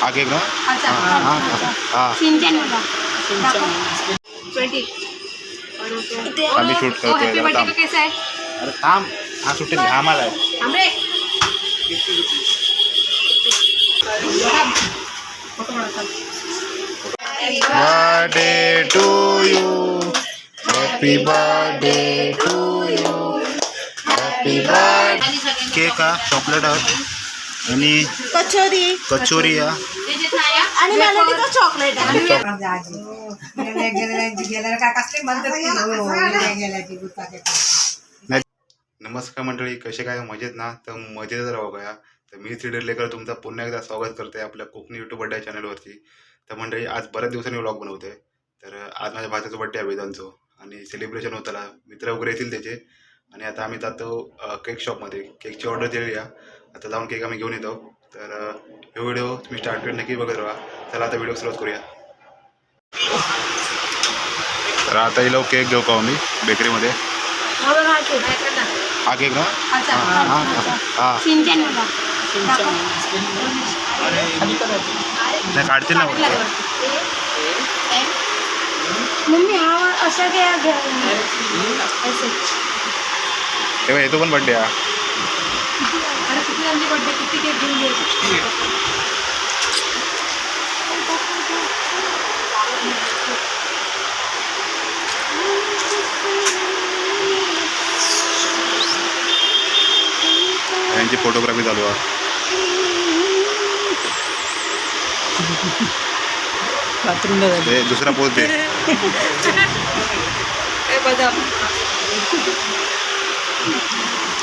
आगे एक ना अच्छा हाँ सिंचन होगा 20 आम्ही शूट करतोय हैप्पी बर्थडे का कैसा है अरे थांब हा सुटेल आम्हाला आहे हमरे birthday to you happy birthday to you happy birthday cake हा चॉकलेट आणि कचोरी या आणि मला चॉकलेट नमस्कार मंडळी, कसे काय मजेत ना? तर मजेत राहू का? तर मी श्रीधर लेकर तुमचं पुन्हा एकदा स्वागत करतोय आपल्या कोकणी यूट्यूब बर्थडे चॅनलवरती. तर मंडळी आज बऱ्याच दिवसांनी व्लॉग बनवतोय. तर आज माझ्या भाच्याचा बर्थडे आहे वेदांचो आणि सेलिब्रेशन होताला मित्र वगैरे येतील त्याचे. आणि आता आम्ही जातो केक शॉपमध्ये. केकची ऑर्डर दिलेली आहे, आता जाऊन केक आम्ही घेऊन येतो. तर हे व्हिडिओ तुम्ही स्टार्ट नक्की बघत राहा. चला आता व्हिडिओ सुरुवात करूया. तर आता येलो केक घेऊ का आम्ही बेकरीमध्ये. हा केक ना हां सिंचन होगा नाही काढतील ना मम्मी हा असं काय तेव्हा येतो पण बड्डे हा. अरे किती आमची बर्थडे किती केक घेऊन घे. यांची फोटोग्राफी चालू आहे. ते दुसरा पोज दे.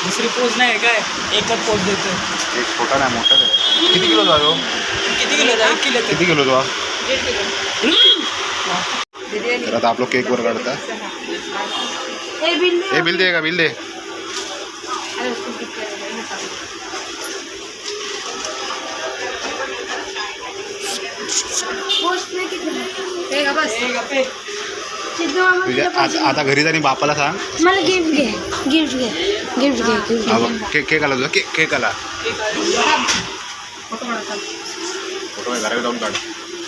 दुसरी पोज नाही काय, एकच पोज देतो. एक छोटा नाही मोठा आहे. किती किलो जातो? किती किलो? 1 किलो. किती किलो तो? तर आता आपलं केक वर काढता. हे बिल दे का बिल दे. आता घरी जाणी बापाला सांग मला गिफ्ट घे गिफ्ट घे गिफ्ट घे गिफ्ट हा बघ केक आला तुझा केक आला. फोटो घराकडे जाऊन काढ.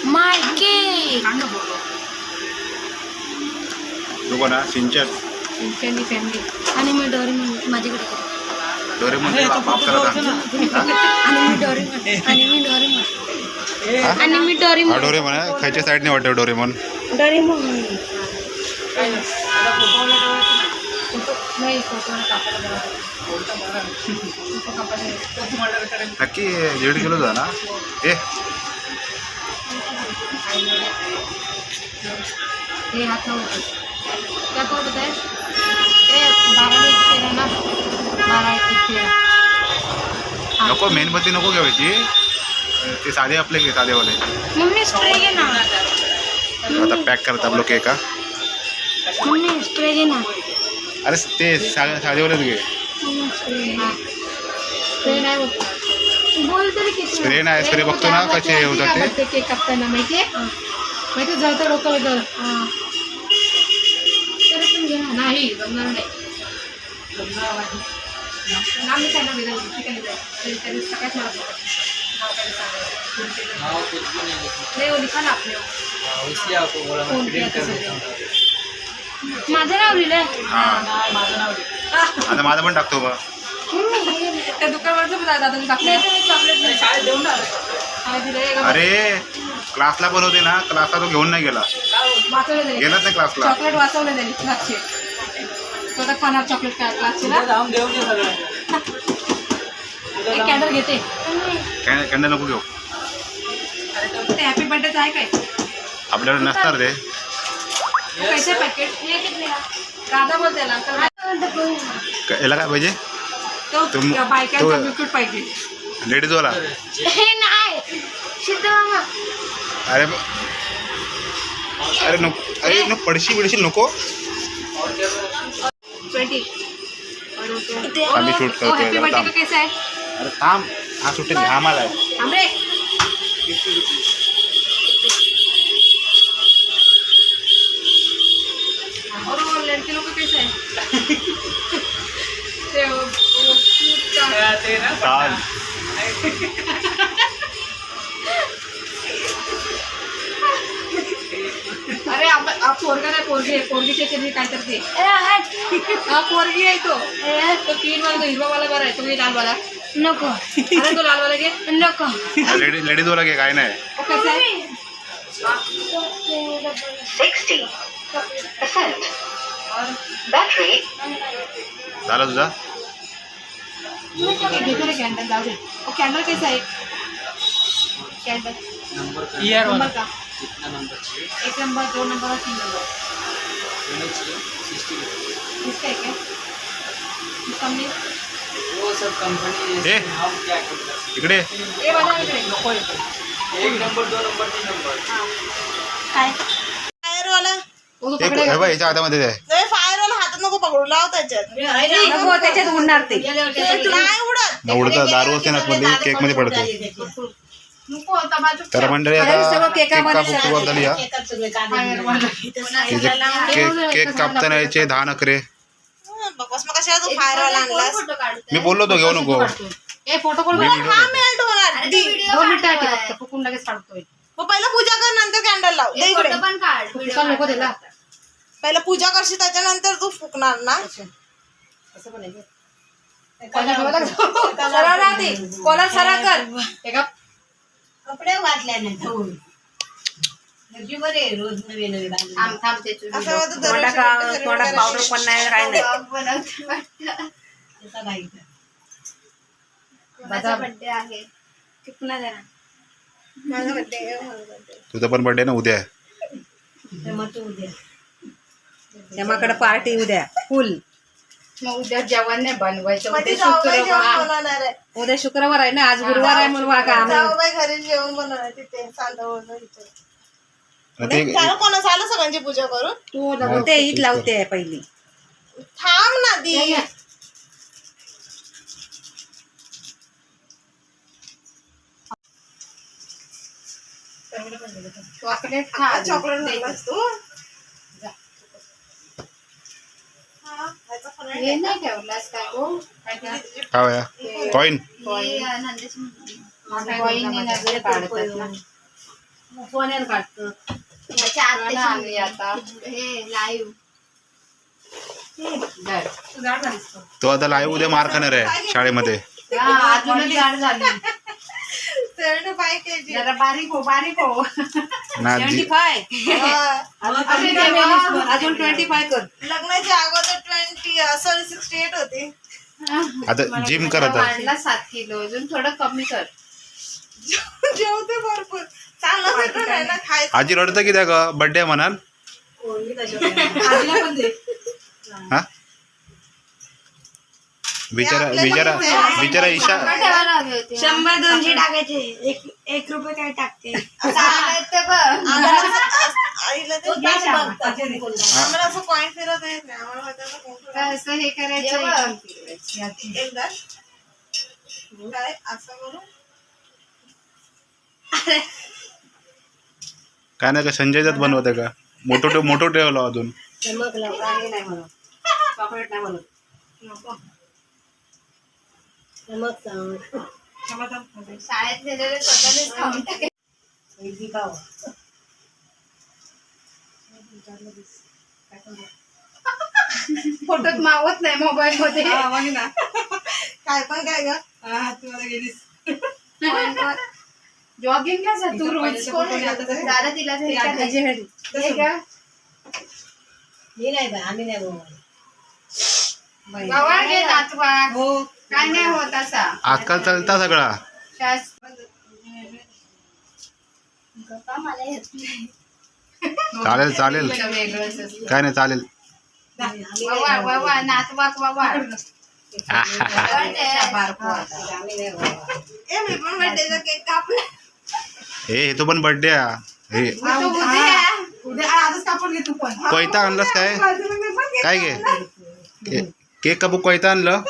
माय केक नको ना सिंचन फॅमिली आणि मी डोरेमॉन माझ्याकडे डोरेमॉन बाप करा सांग. आणि मी डोरेमॉन आणि मी डोरेमॉन आणि मी हा डोरेमॉन डोरेमॉन आहे. खायच्या साईडने वाटतं डोरेमॉन. डोरेमॉन नक्की 1.5 किलो जा ना. ये हाथ में क्या को बताए ए 12 ना 12 नको मेणबत्ती नको घ्यायची. ते साधे आपले घे साधेवाले. मम्मी स्प्रे घे ना. आता पॅक करता आपलं केक हा. मम्मी स्प्रे घे ना. अरे ते साधेवालेच घे. स्प्रे नाही होत. बोल तरी किती स्प्रे नाही स्प्रे बघतो ना कसे होतात ते. केक कापताना माहितीये माहिती जळतं डोकं होतं. तरी पण घे ना. नाही जमणार नाही. आम्ही काय ना विधान ठिकाणी जाईल सकाळच मला नाही वो लिखा ना आपने माझं नाव लिहिलंय. आता माझं पण टाकतो बा. त्या दुकानवरचं दादाने टाकलं. शाळेत देऊन टाकलं. अरे क्लासला पण होते ना, क्लासला तो घेऊन नाही गेला. वाचवलं गेलाच नाही क्लासला. चॉकलेट वाचवलं त्यांनी क्लासचे. तो आता खाणार चॉकलेट काय क्लासचे ना. एक कॅन्डल घेते. कॅन्डल नको घेऊ. ते हॅपी बर्थडेचं आहे काय आपल्याकडे नसणार ते. पैसे पॅकेट दादा बोलते ना याला काय पाहिजे? तो बायकांचा बिस्कुट पाहिजे. लेडीजवाला नाही सिद्ध मामा. अरे अरे नको. अरे नको पडशी बिडशी नको. 20 आम्ही शूट करतोय. हॅपी बर्थडे का कैसा है. अरे थांब हा सुटेल आम्हाला आहे. हमरे और वो लड़के लोग का कैसा है. चाल पोरगा नाही पोरगी आहे पोरगीच्या शरीर काय तर ते हा पोरगी आहे तो तीन वाला तो हिरवावाला बरा आहे तुम्ही लालवाला नको अरे तो लालवाला घे नको लेडीज वाला घे काय नाही तो कसा आहे 60% battery झाला तुझा घेतो रे कॅन्डल जाऊ दे कॅन्डल कैसा आहे कॅन्डल ईयर नंबर वाला का कितना नंबर चाहिए 1 नंबर 2 नंबर और 3 नंबर दोनों चाहिए 60 इसका है क्या इसका हमने वो सब कंपनी ए. हम क्या करते इकडे ये वाला इकडे नको आहे. हैं 1 नंबर 2 नंबर 3 नंबर काय फायरवाला वो तो एक पकडेगा हे बघ ह्याच्या हातामध्ये आहे नाही फायरवाला हातात नको पकडू लाव त्याच्यात नको त्याच्यात उडणार ते नाही उडत ना उडतं दारू असते ना मध्ये केक मध्ये पडते नको आता बाजू तर मंडळी अरे आता सगळं केक केकामध्ये कापून सुरुवात झाली या केक कापताना यायचे 10 नखरे बकवास मग कशाला तू फायरवाला आणलास मी बोललो होतो घेऊ नको ए फोटो कॉल मी व्हिडिओ हा मेल्ट होणार दी. 2 मिनिटं आहे फक्त फुकून लगेच काढतोय मग पहिला पूजा कर नंतर कॅन्डल लाव दे इकडे पण काढ फुकाल नको दिला पहिला पूजा करशील त्याच्यानंतर तू फुकणार ना असं पण आहे सरळ राहते कॉलर सरळ कर एका कपडे वाटल्याने धुवून घरची बरे रोज नवे नवे घालून. थांब थांब त्याची असं होतं दरवर्षी पावडर पण नाही काय नाही तसं नाही का. माझा बर्थडे आहे कितना जरा माझा birthday आहे, माझा birthday. तुझा पण बर्थडे ना उद्या तर मग तू उद्या तेव्हाकडे पार्टी उद्या फुल मग उद्या जेवण नाही बनवायचं माझी उद्या जाऊबाई जेवण शुक्रवार बनवणार आहे उद्या शुक्रवार आहे ना आज गुरुवार आहे म्हणून वागा आम्ही जाऊबाई घरी जेवण बनवणार आहे तिथे चांदवड इथे आणि ते चालू कोणाचं आलं सगळ्यांची पूजा करून तू ते ईद लावते पहिली थांब ना दी चॉकलेट खा चॉकलेट म्हणलास तू हा, ह्याचा पण आहे. हे नाही ठेवलास काय गो काय या कॉईन कॉईन नजरे काढतात ना फोन काढतो त्याच्या आत आम्ही आता हे लाईव्ह तो आता लाईव्ह उद्या मार खाणार आहे शाळेमध्ये अजूनच जाड झाली 75 kg. जरा बारीक हो ना जी 75 अजून 25 कर लग्नाच्या अगोदर 68 होती आता जिम कर आता वाढला 7 किलो अजून थोडं कमी कर जेवते भरपूर चांगलं भेटून आहे ना खायचं आजी रडतं की त्या ग बर्थडे म्हणाल आजीला पण दे हा बिचारा बिचारा बिचारा ईशा ठेवायला हवे होते 100-200 टाकायचे 1 रुपये काय टाकते आईला ते आम्हाला असं पॉइंट फिरत येत नाही आम्हाला वाटायचं कोण असं हे करायचं एकदा काय असं करू काय नाही का संजय दत्त बनवत का मोठो ठेवला अजून चमक लाव नाही म्हणून चॉकलेट नाही म्हणून नको चमक सांग शाळेत नेलेले स्वतःनेच खाऊन टाकायचे. इडली खाऊ फोटोत मावत नाही मोबाईल मध्ये काय पण काय ग जॉगिंगला जा तू रोज दादा तिला हे करायचं. हे का? मी नाही बा आम्ही नाही बोलणार गवाळ घे नातवा काय नाही होत असा आजकाल चालता सगळा चालेल चालेल वेगळंच असतं. काय नाही चालेल ववा नातवाक ववा बारको आम्ही नाही बोलणार ए मी पण बर्थडेचा केक कापला हे तो पण बर्थडे हे उद्या आजच कापून घे तू पण कोयता आणलास काय काय घे केक कापू कोयता आणलं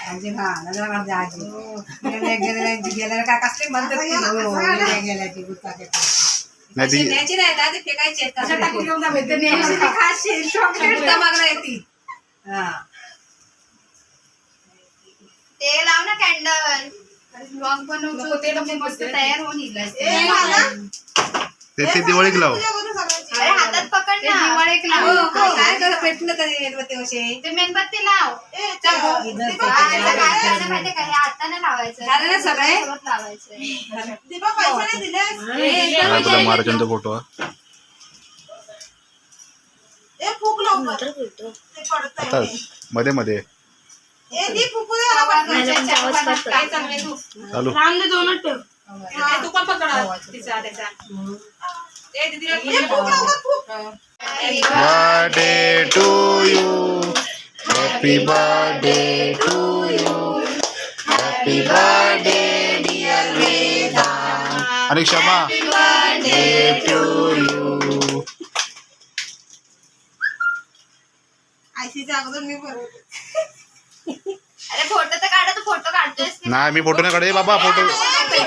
आजी हा नजर काढते आजी गेल्याला काय कसले म्हणतात गेल्याची गुत्ताचे नाही ती न्यायची नाही दादी फेकायचे कशा टाकून घेऊन जा माहिती न्यायची ती खाशील चॉकलेट मागणं येते हा ते लाव ना कॅन्डल ब्लॉग बनवतो नको, ते ते नको मस्त बोलते. तयार होऊन येईल ए, मला? ते दिवाळीक लाव तुझ्या बरोबर सगळ्यांची. अरे हातात पकड ते ना दिवाळीक लाव. हो, हो. काय करत भेटलं तरी मेणबत्ती असे ते मेणबत्ती लाव ए, इथं हा, ते याचं काय करायचं माहितीये का हे हाताने लावायचं झालं ना सगळे? सोबत लावायचं दीपा पैसे नाही दिलेस? हा आपला महाराजांचा फोटो हा ए, फूक लवकर. ते पडतंय आता ते. मध्ये मध्ये ए, दी फुकू दे मला पटकन. काय चांगले तू चालू हा. तू पण पकड तिचा त्याचा ए दीदीला ए, फूक लवकर, फूक. Birthday to you happy birthday to you happy birthday dear Veda आणि क्षमा बर्थडे टू यू आयसीच्या अगोदर मी बनवते. अरे फोटो तर काढा तू फोटो काढतोयस की नाही मी फोटो नाही काढे बाबा फोटो मी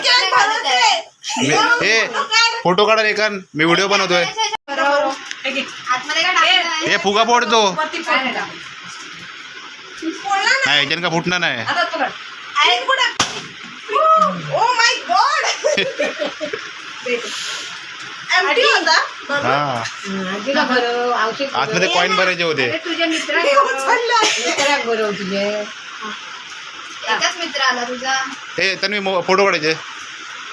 काय बनवते? हे फोटो काढा एका मी व्हिडिओ बनवतोय हे घे. आतमध्ये काय टाकलंय? हे फुगा फोडतो वरती फोड नाही टाक. फोडला ना? नाही याच्यानं का फुटणार नाही आता पकड आई कुठं? Oh my God. एम्प्टी होता. हा आजीला बरं औषध आतमध्ये कॉईन भरायचे होते अरे तुझ्या मित्रा हे उचललं. करा बरं तुझे एकच मित्र आला तुझा हे तन्वी फोटो काढायचे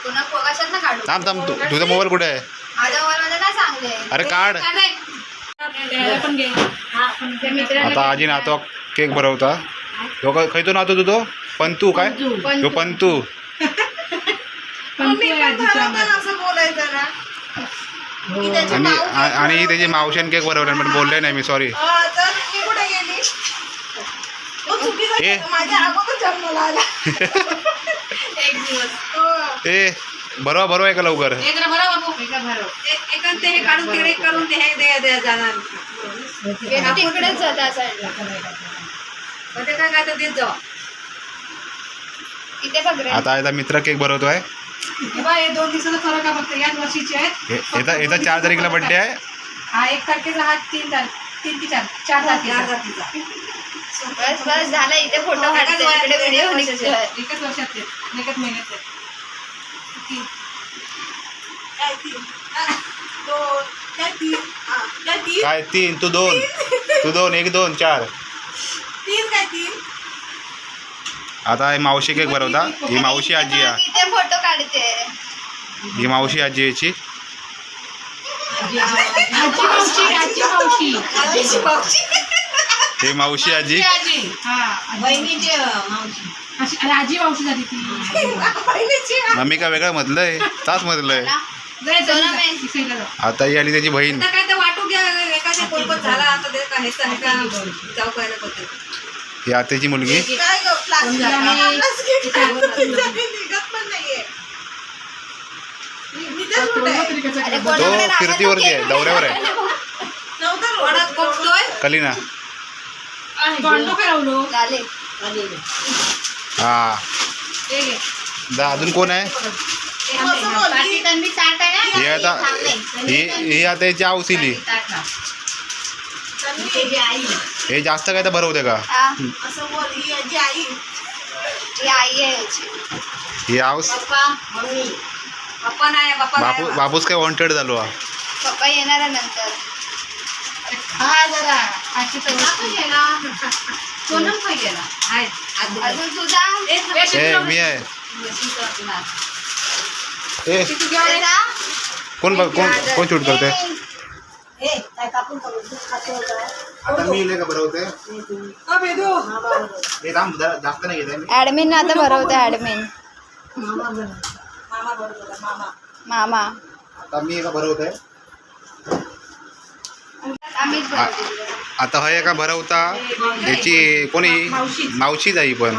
पुन्हा कशात ना काढू थांब थांब तुझा मोबाईल कुठे आहे माझ्या मोबाईल मध्ये नाही चांगले अरे काढ द्यायला पण घे त्या मित्राला आता आजी नातो केक भरवता तो खैतो नातो तू पंतू काय तो पंतू मम्मी पण बनवताना असं बोलायचं ना. मी त्याची आणि माऊ आणि त्याची मावशीन केक भरवला पण बोलले नाही मी सॉरी तर मी कुठे गेली? तो चुकीचा ए. केला. माझ्या अगोदर जन्माला आला. एक दिवस हो. ए बरोबर आहे का लवकर एक जरा भरा बापू एकांत ते हे काढून तिकडे करून ते हे दे जाणार तिकडेच जाता साईडला मग ते काय तर देत जावा इथे बघ रे आता मित्र केक भरवतोय हे बघ, हे 2 दिवसाचा फरक आहे फक्त याच वर्षीचे आहेत याचा 4 तारीखला बड्डे आहे हा 1 तारखेचा हा 3 की 4 तारखेचा बस बस झालं इथे फोटो काढते इकडे व्हिडिओ निघतोय एकच वर्षात एकच महिन्यात आहेत. काय ती? दोन. काय ती? हा. काय ती? काय 3 तू 2 1 2 4 तीन काय तीन? आता ही मावशी केक भरवता ही मावशी आजी आहे इथे फोटो काढते ही मावशी आजी याची आजी मावशी हे मावशी आजी आजी हा बहिणीची मावशी अशी आजी मावशी झाली ती बहिणीची. मम्मी का वेगळं म्हटलंय ताच म्हटलंय आता ही आली त्याची बहीण आता काय तर वाटू घ्या एखाद्या कोलपत झाला आता ते काय जाऊ काय ना करते ही आत्याची मुलगी काय गं, प्लास्टिक आपलाच केक आहे. निघत पण नाहीये. निघतच कुठे? अरे तो कोणाकडे राहिला फिरतीवरती आहे केक दौऱ्यावर आहे नव्हतं वडात रोड. कोपतोय कलीना भांडो काय लावलो झाले हा हे घे. अजून कोण आहे असं बोल. बाकी तन्वी ताट आहे ना? ही आता थांब नाही. ही आता याची आवसिली ताट लाव. त्याची आई हे जास्त काय तर भरवते का हा, असं बोल. ही याची आई. ही आई आहे याची. ही आऊस पप्पा मम्मी पप्पा नाही बाप्पा बापू नाही बापूस काय वॉन्टेड झालो हा पप्पा येणार आहे नंतर हा जरा आजची तर आपण गेला सोनम काय गेला आहे. अजून तुझा ए मी आहे ए तुझा? कोण कोण कोण शूट करते ए, काय कापून करू? दूध खातो का? आता मी का भरवते मामा बरोबर. हे काम जास्त नाही घेत ऍडमिन आता भरवते ऍडमिन मामा बरोबर. मामा बरोबर मामा मामा आता मी का भरवते आम्हीच भरवते आता हे का भरवता याची कोणी मावशी जाई पण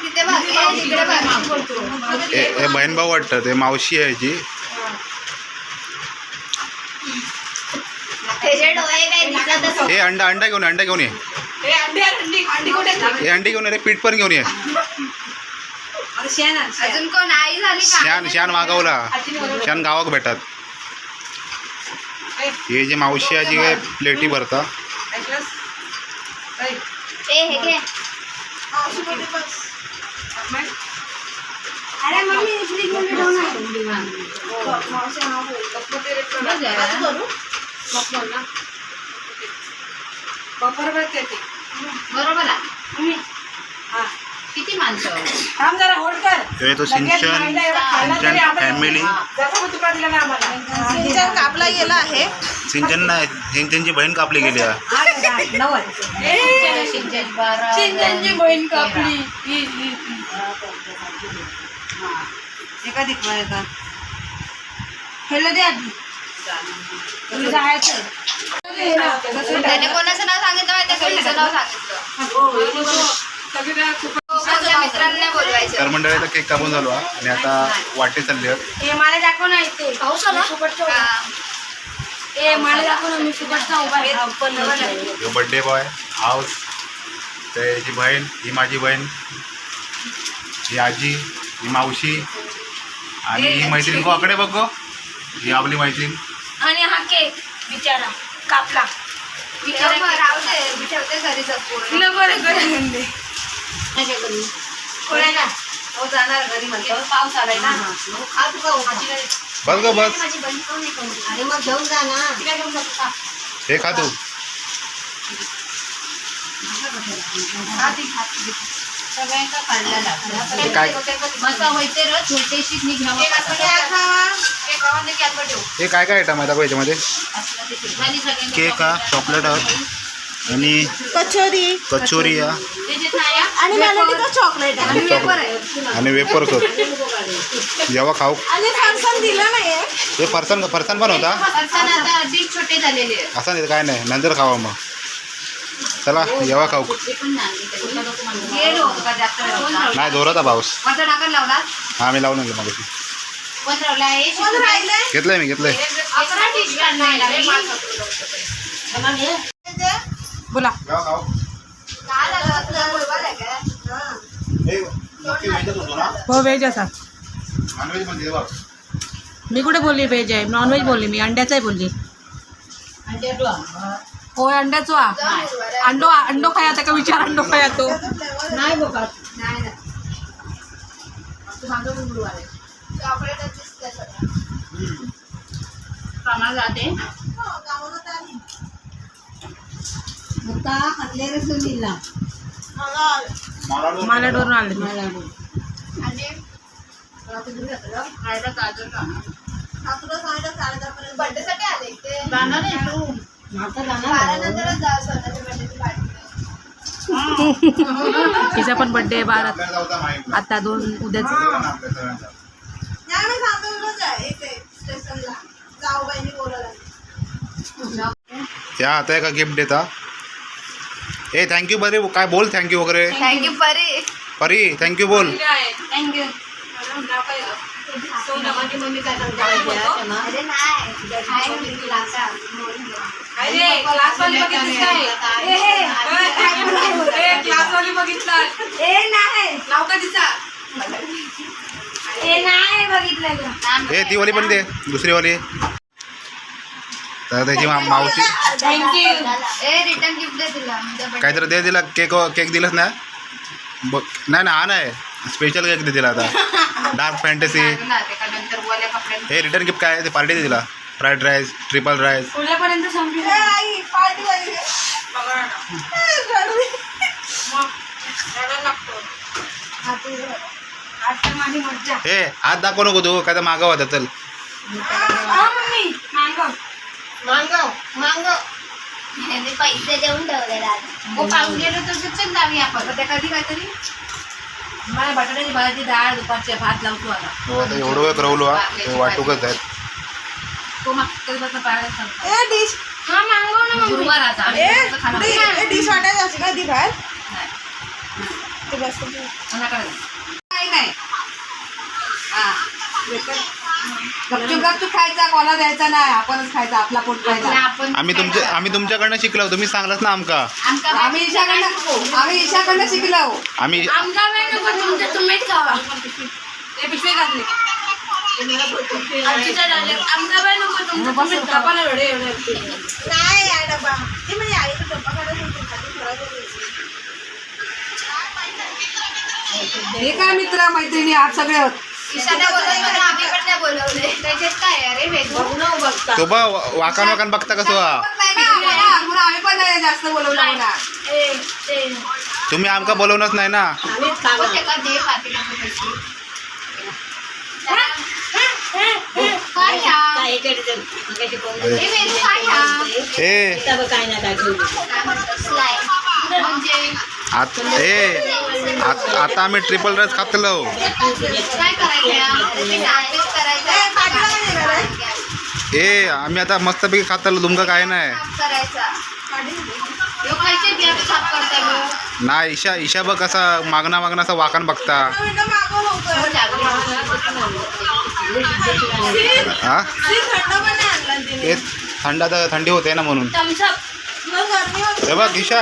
तिथे बघ हे तिकडे बघ हे बहीण भाऊ वाटतं ते मावशी आहे याची त्याचे डोळे काय दिसतच हे अंडा अंडा घेऊन अंडा घेऊन ये हे अंडी कुठे हे अंडी घेऊन ये रे पीठ पण घेऊन ये आता शेण आण, शेण. अजून कोण आई झाली का शान शान मागवला शान गावाक भेटत हे जे मावशी आजी काय प्लेटी भरता ऐकलंस? ऐक. ए हे घे मावशीमध्ये बस. अरे मम्मी फ्रीज मध्ये ठेव ना. बरोबर आहे. किती माणसं थांब जरा होल्ड कर. हे तो सिंचन फॅमिली. सिंचन कापला गेला आहे. सिंचन नाही, सिंचनची बहीण कापली गेली आहे. चिंतनची बहीण कापली. एका दिखवाय का हेलो दे आधी. जायचं. त्याने कोणाचं नाव सांगितलं माहिती का? हिचं नाव सांगितलं. माझ्या मित्रांना बोलवायचं. तर मंडळी आता केक कापून झालो आहे आणि आता वाटे चालली आहेत. हे मला दाखव ना इथे. पाऊस आला. ए मला दाखव ना, मी फुकटचा उभा आहे. बर्थडे बॉय हाऊस, त्याची बहीण, ही माझी बहीण, ही आजी, ही मावशी आणि ही मैत्रीण को आकडे बघ गो. ही आपली मैत्रीण. आणि हा केक बिचारा कापला. राहू दे, मी ठेवते घरी जपून. कोणाला हो जाणार घरी म्हणतो. पाऊस आलाय ना. खा तू का बस ग बस. माझी बहीण कोण आहे कोण? अरे मग घेऊन जा ना. तिला घेऊन जातो का? हे खा तू. सगळ्यांका काढला लागला. हे काय मसा होते र छोटेशी निघावं. हे काय काय आयटम आहे दाखव याच्यामध्ये. झाली सगळ्यांनी केक हा, चॉकलेट आहे आणि कचोरी कचोरी आहे त्याच्यात नाही हा? आणि मेलोडीचं चॉकलेट आहे. आणि वेपर कर. जेव्हा खाऊ आणि फरसाण दिलं नाहीये. हे फरसाण फरसाण पण होता. फरसाण आता डिश छोटे झालेले आहेत. असं नाही काय नाही, नंतर खावा मग. चला जेव्हा खाऊ. ते पण नाही त्याच्यात. हे लोक का जास्त राहतात? नाही जोरात आहे पाऊस. माझा ढाकण लावला. हा मी लावून मग कोण लावला आहे? कोण राहिलंय? घेतलंय मी घेतलंय. 11 डिश काढणार आहे. बोला. जेव्हा खाऊ. काय झालं? तुला बोलवायला काय? हे नक्की व्हेजच होतो ना. हो व्हेज असा. नॉनव्हेज पण दे बघ. मी कुठे बोलली व्हेज आहे? नॉनव्हेज बोलली मी. अंड्याचं आहे बोलली. होय अंड्याचो हा. अंडो खाया का विचार. अंडो खाया तो नाही बाबा. नाही नाही. तू सांगतो पण बोलवायला. चॉकलेटच दिसतंय सगळं. कामाला जाते. आता खाल्ले दिला. मालाडवरून आले. आणि खायला गाजर का? बर्थडे साठी आले इथे. जाणार आहे तू. आता जाणार 12 नंतरच जा स्वतःच्या बर्थडेची पार्टी. तिचा पण बर्थडे 12. आपल्याला जाऊचा माहित आता 2 उद्याच. नाही. आपल्या सगळ्यांचा. त्या आता का गिफ्ट देता. ए थँक्यू बरे काय बोल थँक्यू वगैरे. थँक्यू परी. परी थँक्यू बोल. थँक्यू. अरे नाही. आहे ना मी क्लासचा. क्लासवाली बघितलीस काय? क्लासवाली बघितला. ए नाही. नाव का तिचा? ए नाही बघितलं गं. ए ती वाली पण दे, दुसरी वाली. तर त्याची मावशी थँक्यू. ए रिटर्न गिफ्ट दे तुला. काहीतरी दे दिला. केक दिलास ना बघ. नाही ना हा नाही स्पेशल केक दे दिला आता. Dark fantasy. नंतर ओल्या कपड्यात हे रिटर्न गिफ्ट काय ते पार्टी दे दिला. Fried rice, triple rice. उद्यापर्यंत संपली. आता माझी मज्जा. हे हात दाखवू नको तू काय तर मागव आता चल. मम्मी मांगव. यांनी पैसे देऊन ठेवलेला हो पाहून गेलो तर चल जाऊया आपण. त्या कधी काहीतरी मला बटाट्याची भाजी डाळ दुपारच्या भात लावतो आता. हो आता एवढं वेळ करवलो हा ते वाटूकच आहेत. तो मागच्या दिवसात पाहायला सांगतो. ए डिश. हा मांगव ना मम्मी. गुरुवार आता आम्ही फक्त खाणार नाही. ए डिश वाटायची अशी का ती बाहेर. ते बस. कोणाकडे काय काय गपचूप खायचा. कोणा द्यायचा नाही. आपणच खायचा. आपला पोट खायचा. आपण आम्ही तुमच्याकडनं शिकलो. तुम्ही सांगलाच ना आमका. आम्ही ईशाकडनं शिकलो. आम्ही आमका नाही नको. तुमचं तुम्हीच खावा. ते पिशवी घातली. आमच्या आमका नाही नको. तुमचं तुम्हीच खावा. नाही आहे डब्बा. ते म्हणजे आईचा डब्बा काढायचा. हे काय मित्र मैत्रिणी आज सगळे ईशा नाही बोलत म्हणून आम्ही पण नाही बोलवले. त्याच्यात काय आहे रे वेदू? बघ ना बघता तो बा वाकण वाकण बघता कसं वा? नाही ना, म्हणून आम्ही पण नाही जास्त बोलवलं म्हणा. तुम्ही आमका बोलवणंच नाही ना. आम्हीच खाणार. ते का दे पातेलं पैसे. काय ह्या? काय याच्याकडे जाऊ. मगाशी कोण अरे. ए वेदू काय ह्या? ए इथं बघ काय ना काय ठेवलं. काय म्हणतात स्लाईम म्हणजे आता आम्ही ट्रिपल राईस खातलो. काय करायचं? ते sandwich करायचं. ए आम्ही आता मस्तपैकी खातलो. तुमका काय नाही साफ करायचा. ह्यो खायचे गॅप साफ करता ह्यो. ना. ईशा बघ कसा मागणा असा वाकण बघता. मागं लवकर. हा ती थंड पण नाही आणला तिने. ते थंडी होते ना म्हणून. Thumbs up. मग गरमी होती. हे बघ ईशा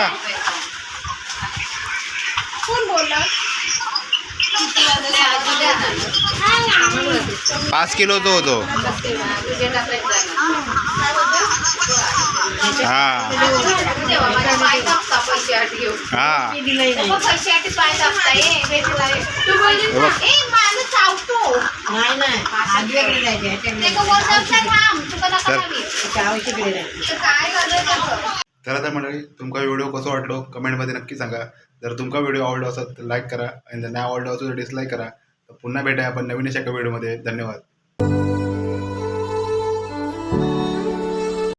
कोण बोलला? 5 किलो तो होतो. हा तेव्हा माझ्या पाय कापता पैशासाठी घेऊन. हा दिलंही नाही. मग पैशासाठी पाय कापता तू बोलली हे बघ. ए माझं चावतो. नाही नाही आजीकडे जायचं ते ह्याच्याकडे का वर जाऊन थांब. तुका नका तर- लावी. आवशीकडे जायचं. ते काय करतोय त्याचं? तर आता मंडळी तुमका व्हिडिओ कसं वाटलो कमेंटमध्ये नक्की सांगा. जर तुमका व्हिडिओ आवडला असेल तर लाईक करा आणि जर नाही आवडला असेल तर डिसलाईक करा. तर पुन्हा भेटाय आपण नवीन अशा एका व्हिडिओमध्ये. धन्यवाद.